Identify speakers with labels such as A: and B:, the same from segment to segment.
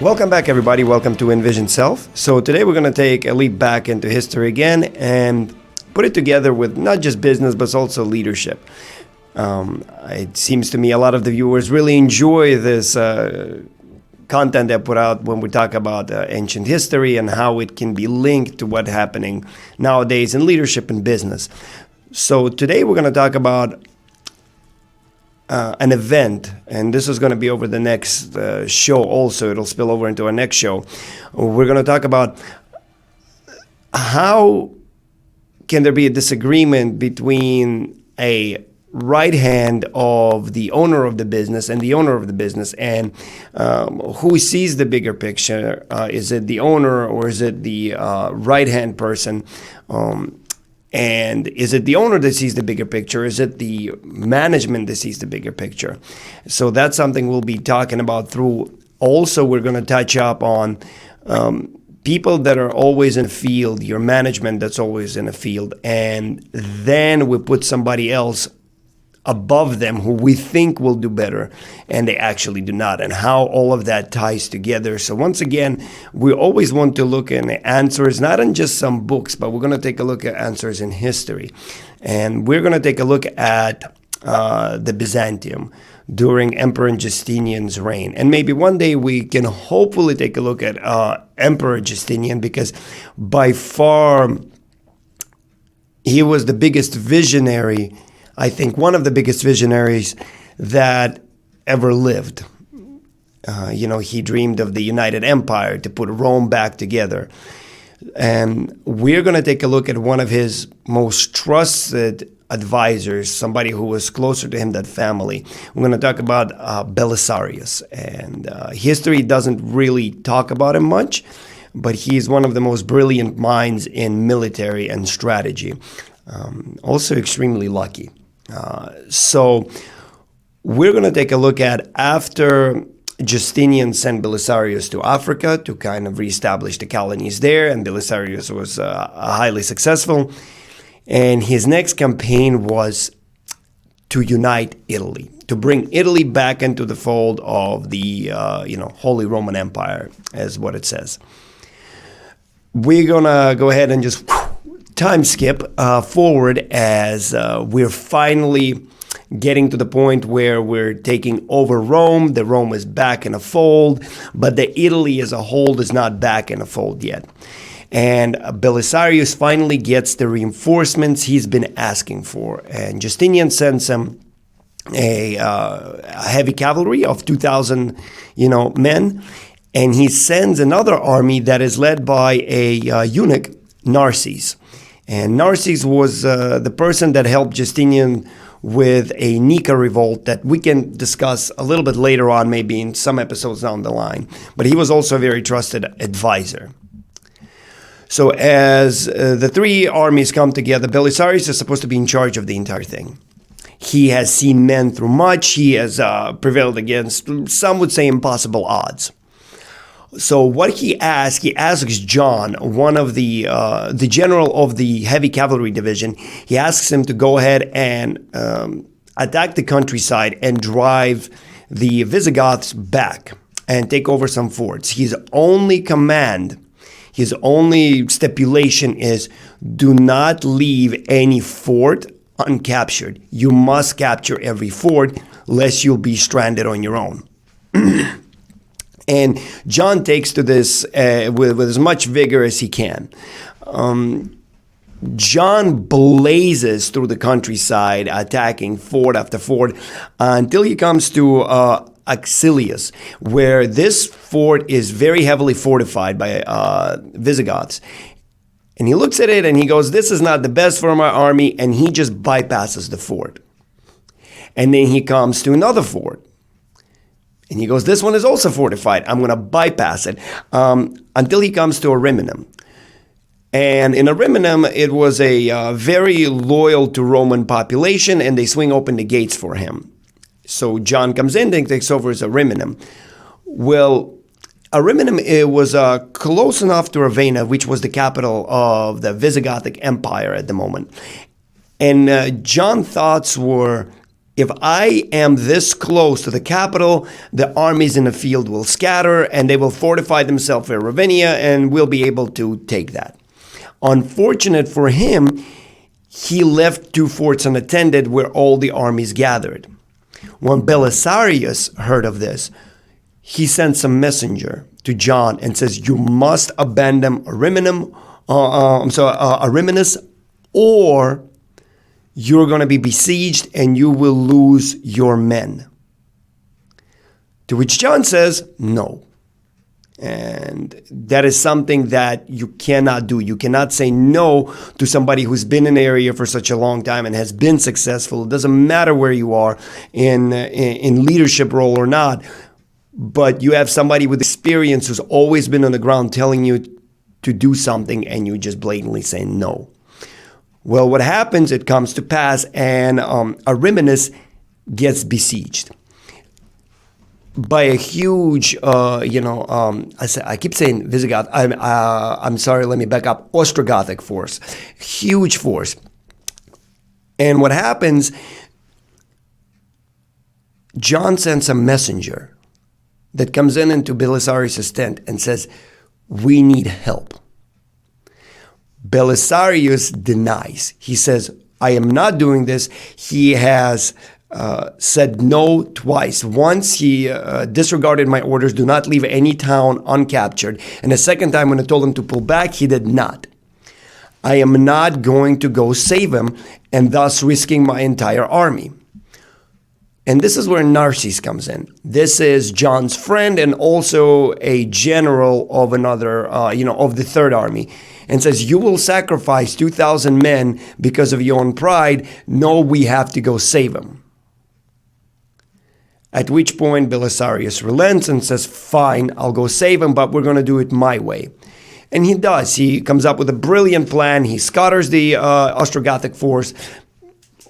A: Welcome back, everybody. Welcome to NVision Self. So today we're going to take a leap back into history again and put it together with not just business, but also leadership. It seems to me a lot of the viewers really enjoy this content I put out when we talk about ancient history and how it can be linked to what's happening nowadays in leadership and business. So today we're going to talk about an event, and this is going to be over the next show also. It'll spill over into our next show. We're going to talk about how can there be a disagreement between a right hand of the owner of the business and the owner of the business, and who sees the bigger picture. Is it the owner or is it the right hand person? And is it the owner that sees the bigger picture? Is it the management that sees the bigger picture? So that's something we'll be talking about through. Also, we're going to touch up on people that are always in the field, your management that's always in the field. And then we put somebody else above them who we think will do better, and they actually do not, and how all of that ties together. So once again, we always want to look at answers, not in just some books, but we're going to take a look at answers in history. And we're going to take a look at the Byzantium during Emperor Justinian's reign. And maybe one day we can hopefully take a look at Emperor Justinian, because by far he was the biggest visionary, I think one of the biggest visionaries that ever lived. He dreamed of the United Empire, to put Rome back together. And we're going to take a look at one of his most trusted advisors, somebody who was closer to him than family. We're going to talk about Belisarius. And history doesn't really talk about him much, but he's one of the most brilliant minds in military and strategy. Also extremely lucky. So we're going to take a look at after Justinian sent Belisarius to Africa to kind of reestablish the colonies there, and Belisarius was highly successful. And his next campaign was to unite Italy, to bring Italy back into the fold of the Holy Roman Empire, as what it says. We're going to go ahead and just time skip forward as we're finally getting to the point where we're taking over Rome. The Rome is back in a fold, but the Italy as a whole is not back in a fold yet. And Belisarius finally gets the reinforcements he's been asking for. And Justinian sends him a heavy cavalry of 2,000, men. And he sends another army that is led by a eunuch, Narses. And Narses was the person that helped Justinian with a Nika revolt that we can discuss a little bit later on, maybe in some episodes down the line. But he was also a very trusted advisor. So as the three armies come together, Belisarius is supposed to be in charge of the entire thing. He has seen men through much. He has prevailed against, some would say, impossible odds. So what he asks John, one of the general of the heavy cavalry division, he asks him to go ahead and attack the countryside and drive the Visigoths back and take over some forts. His only command, his only stipulation is, do not leave any fort uncaptured. You must capture every fort, lest you'll be stranded on your own. And John takes to this with as much vigor as he can. John blazes through the countryside, attacking fort after fort, until he comes to Axilius, where this fort is very heavily fortified by Visigoths. And he looks at it and he goes, this is not the best for my army, and he just bypasses the fort. And then he comes to another fort. And he goes, this one is also fortified. I'm going to bypass it until he comes to Ariminum. And in Ariminum, it was a very loyal to Roman population, and they swing open the gates for him. So John comes in and takes over as Ariminum. Well, Ariminum, it was close enough to Ravenna, which was the capital of the Visigothic Empire at the moment. And John's thoughts were, If I am this close to the capital, the armies in the field will scatter and they will fortify themselves in Ravenna and we'll be able to take that. Unfortunate for him, he left 2 forts unattended where all the armies gathered. When Belisarius heard of this, he sends a messenger to John and says, you must abandon Ariminus, or you're going to be besieged and you will lose your men. To which John says, no. And that is something that you cannot do. You cannot say no to somebody who's been in the area for such a long time and has been successful. It doesn't matter where you are in leadership role or not, but you have somebody with experience who's always been on the ground telling you to do something and you just blatantly say no. Well, what happens, it comes to pass, and Ariminus gets besieged by a huge, I keep saying Visigoth. I'm sorry, let me back up. Ostrogothic force, huge force. And what happens, John sends a messenger that comes into Belisarius' tent and says, we need help. Belisarius denies. He says, I am not doing this. He has said no twice. Once he disregarded my orders, do not leave any town uncaptured. And the second time when I told him to pull back, he did not. I am not going to go save him and thus risking my entire army. And this is where Narses comes in. This is John's friend and also a general of another, of the Third Army, and says, you will sacrifice 2,000 men because of your own pride. No, we have to go save him. At which point Belisarius relents and says, fine, I'll go save him, but we're going to do it my way. And he does. He comes up with a brilliant plan. He scatters the Ostrogothic force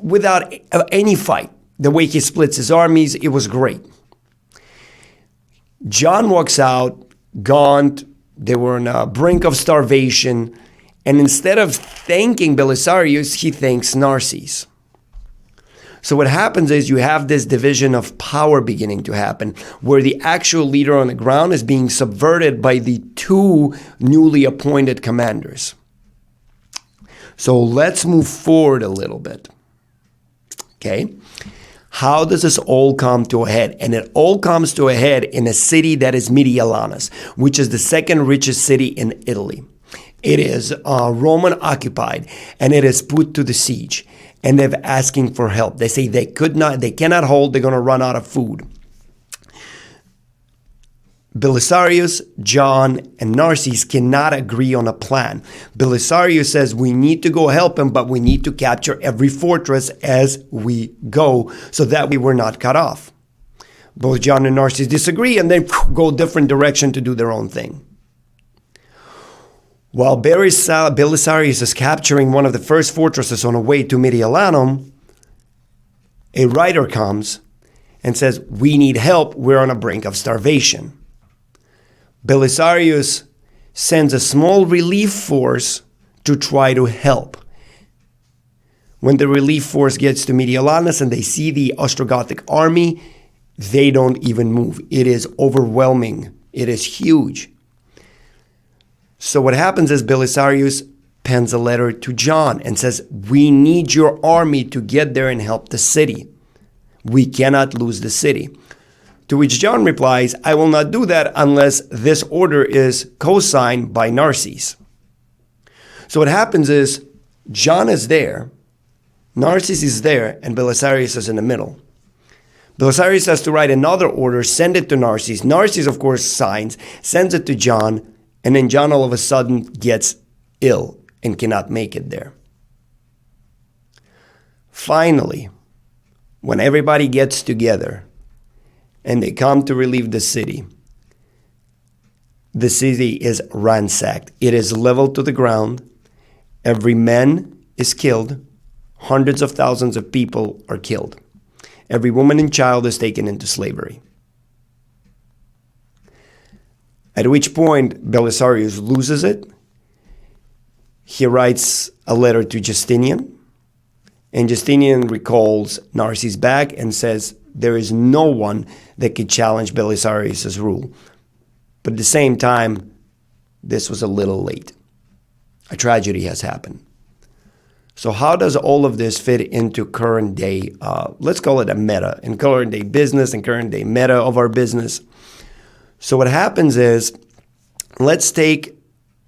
A: without any fight. The way he splits his armies, it was great. John walks out, gaunt. They were on the brink of starvation. And instead of thanking Belisarius, he thanks Narses. So what happens is you have this division of power beginning to happen, where the actual leader on the ground is being subverted by the 2 newly appointed commanders. So let's move forward a little bit. Okay? How does this all come to a head? And it all comes to a head in a city that is Mediolanus, which is the second richest city in Italy. It is Roman occupied, and it is put to the siege. And they're asking for help. They say they cannot hold, they're going to run out of food. Belisarius, John, and Narses cannot agree on a plan. Belisarius says we need to go help him, but we need to capture every fortress as we go, so that we were not cut off. Both John and Narses disagree and then go a different direction to do their own thing. While Belisarius is capturing one of the first fortresses on the way to Mediolanum, a writer comes and says, we need help, we're on the brink of starvation. Belisarius sends a small relief force to try to help. When the relief force gets to Mediolanus and they see the Ostrogothic army, they don't even move. It is overwhelming. It is huge. So what happens is Belisarius pens a letter to John and says, we need your army to get there and help the city. We cannot lose the city. To which John replies, I will not do that unless this order is co-signed by Narses. So what happens is John is there, Narses is there, and Belisarius is in the middle. Belisarius has to write another order, send it to Narses. Narses, of course, signs, sends it to John, and then John all of a sudden gets ill and cannot make it there. Finally, when everybody gets together and they come to relieve the city is ransacked. It is leveled to the ground. Every man is killed. Hundreds of thousands of people are killed. Every woman and child is taken into slavery. At which point Belisarius loses it. He writes a letter to Justinian And Justinian recalls Narses back and says there is no one that could challenge Belisarius' rule. But at the same time, this was a little late. A tragedy has happened. So how does all of this fit into current day, let's call it a meta, in current day business and current day meta of our business? So what happens is, let's take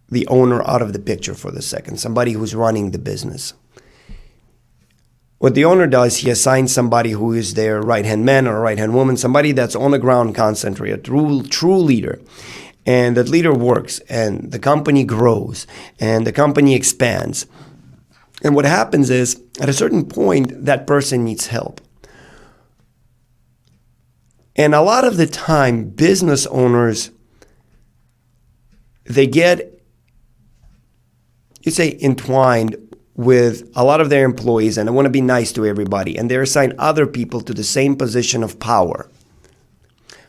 A: the owner out of the picture for the second, somebody who's running the business. What the owner does, he assigns somebody who is their right-hand man or right-hand woman, somebody that's on the ground constantly, a true leader. And that leader works, and the company grows, and the company expands. And what happens is, at a certain point, that person needs help. And a lot of the time, business owners, they get, you say, entwined with a lot of their employees, and they want to be nice to everybody, and they assign other people to the same position of power.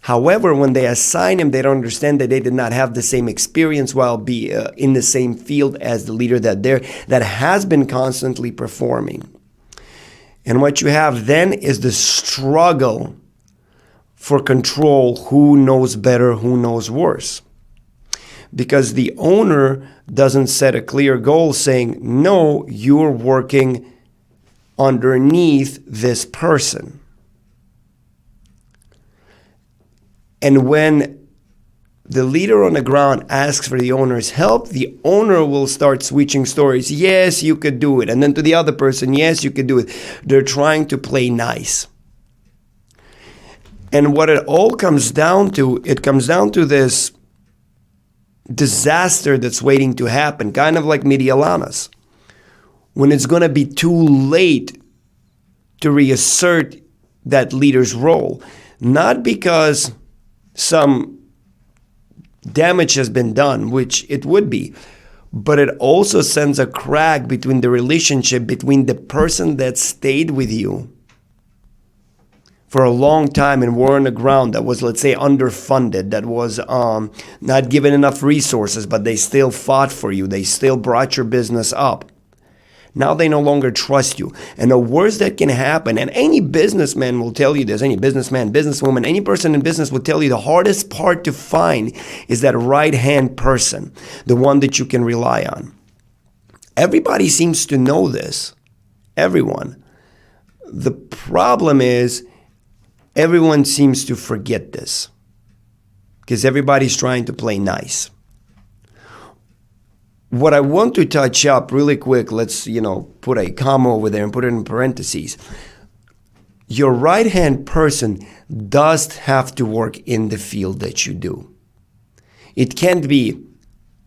A: However, when they assign them, they don't understand that they did not have the same experience while be in the same field as the leader that has been constantly performing. And what you have then is the struggle for control, who knows better, who knows worse. Because the owner doesn't set a clear goal saying, no, you're working underneath this person. And when the leader on the ground asks for the owner's help, the owner will start switching stories. Yes, you could do it. And then to the other person, yes, you could do it. They're trying to play nice. And what it all comes down to, it comes down to this disaster that's waiting to happen, kind of like Medialanas, when it's going to be too late to reassert that leader's role. Not because some damage has been done, which it would be, but it also sends a crack between the relationship between the person that stayed with you for a long time and were on the ground, that was, let's say, underfunded, that was not given enough resources, but they still fought for you. They still brought your business up. Now they no longer trust you. And the worst that can happen, and any businessman will tell you this, any businessman, businesswoman, any person in business will tell you the hardest part to find is that right-hand person, the one that you can rely on. Everybody seems to know this. Everyone. The problem is, everyone seems to forget this because everybody's trying to play nice. What I want to touch up really quick, let's, put a comma over there and put it in parentheses. Your right-hand person does have to work in the field that you do. It can't be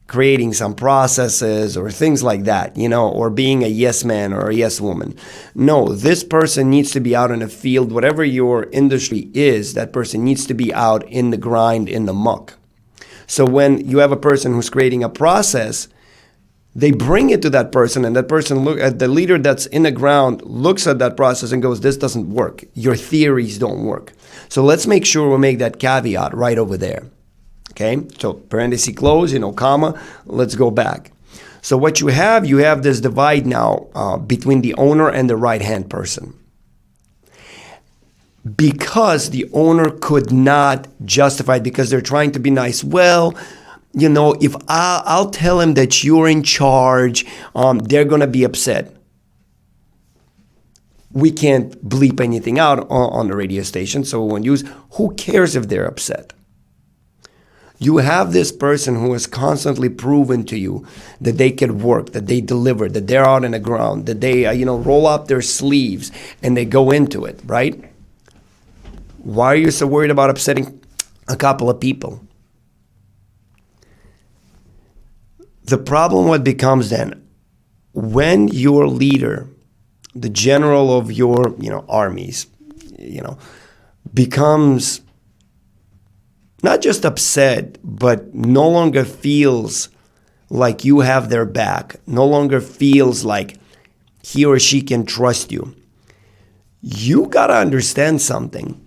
A: creating some processes or things like that, or being a yes man or a yes woman. No, this person needs to be out in the field. Whatever your industry is, that person needs to be out in the grind, in the muck. So when you have a person who's creating a process, they bring it to that person, and that person, look at the leader that's in the ground, looks at that process and goes, this doesn't work. Your theories don't work. So let's make sure we make that caveat right over there. Okay, so parenthesis close, comma, let's go back. So what you have this divide now between the owner and the right-hand person. Because the owner could not justify it, because they're trying to be nice. Well, if I'll tell them that you're in charge, they're going to be upset. We can't bleep anything out on the radio station, so we won't use, who cares if they're upset? You have this person who has constantly proven to you that they can work, that they deliver, that they're out in the ground, that they, roll up their sleeves and they go into it, right? Why are you so worried about upsetting a couple of people? The problem what becomes then, when your leader, the general of your, armies, becomes not just upset, but no longer feels like you have their back, no longer feels like he or she can trust you. You got to understand something.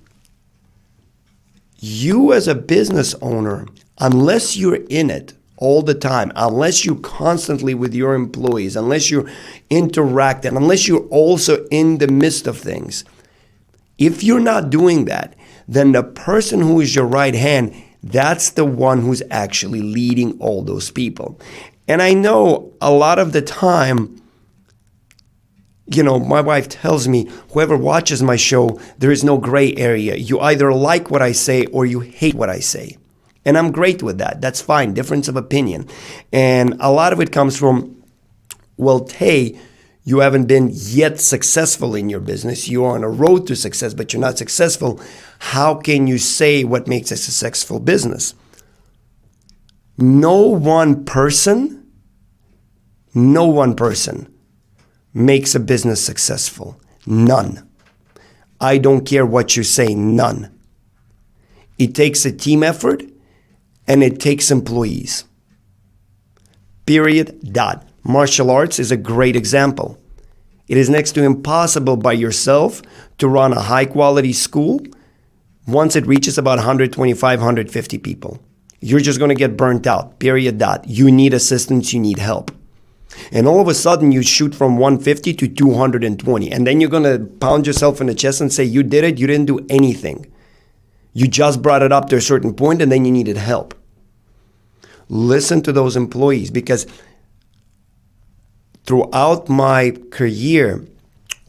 A: You as a business owner, unless you're in it, all the time, unless you're constantly with your employees, unless you're interacting, unless you're also in the midst of things. If you're not doing that, then the person who is your right hand, that's the one who's actually leading all those people. And I know a lot of the time, my wife tells me, whoever watches my show, there is no gray area. You either like what I say or you hate what I say. And I'm great with that. That's fine. Difference of opinion. And a lot of it comes from, well, Tay, you haven't been yet successful in your business. You are on a road to success, but you're not successful. How can you say what makes a successful business? No one person makes a business successful. None. I don't care what you say, none. It takes a team effort and it takes employees. Period. Dot. Martial arts is a great example. It is next to impossible by yourself to run a high quality school once it reaches about 125, 150 people. You're just going to get burnt out. Period. Dot. You need assistance. You need help. And all of a sudden you shoot from 150 to 220. And then you're going to pound yourself in the chest and say, you did it. You didn't do anything. You just brought it up to a certain point and then you needed help. Listen to those employees, because throughout my career,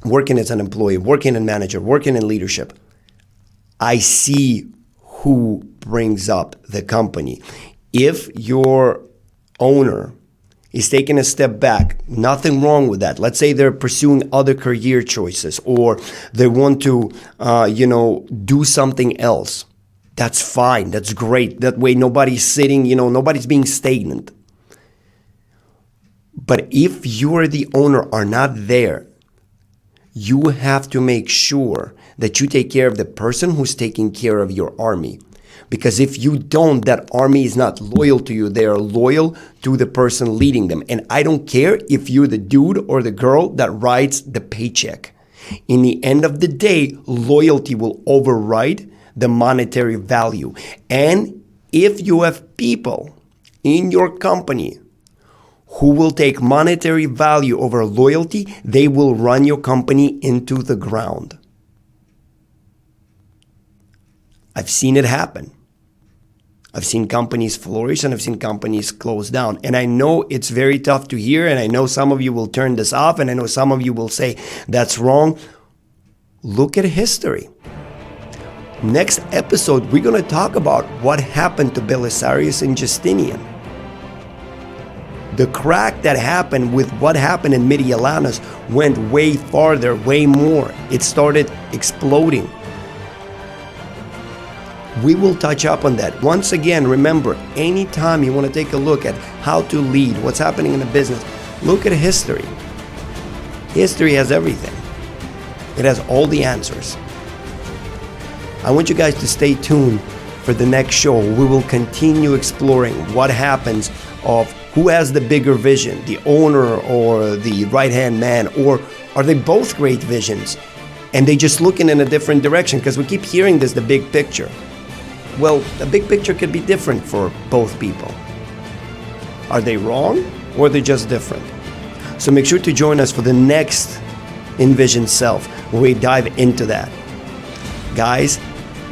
A: working as an employee, working in manager, working in leadership, I see who brings up the company. If your owner is taking a step back, nothing wrong with that. Let's say they're pursuing other career choices or they want to, do something else. That's fine. That's great. That way nobody's sitting, nobody's being stagnant. But if you or the owner are not there, you have to make sure that you take care of the person who's taking care of your army. Because if you don't, that army is not loyal to you. They are loyal to the person leading them. And I don't care if you're the dude or the girl that writes the paycheck. In the end of the day, loyalty will override the monetary value. And if you have people in your company who will take monetary value over loyalty, they will run your company into the ground. I've seen it happen. I've seen companies flourish and I've seen companies close down. And I know it's very tough to hear, and I know some of you will turn this off, and I know some of you will say that's wrong. Look at history. Next episode, we're going to talk about what happened to Belisarius and Justinian. The crack that happened with what happened in Mediolanus went way farther, way more. It started exploding. We will touch up on that. Once again, remember, anytime you want to take a look at how to lead, what's happening in the business, look at history. History has everything. It has all the answers. I want you guys to stay tuned for the next show. We will continue exploring what happens of who has the bigger vision, the owner or the right-hand man, or are they both great visions and they just looking in a different direction? Because we keep hearing this, the big picture. Well, the big picture could be different for both people. Are they wrong or are they just different? So make sure to join us for the next NVision Self, where we dive into that. Guys,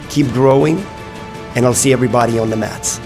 A: keep growing, and I'll see everybody on the mats.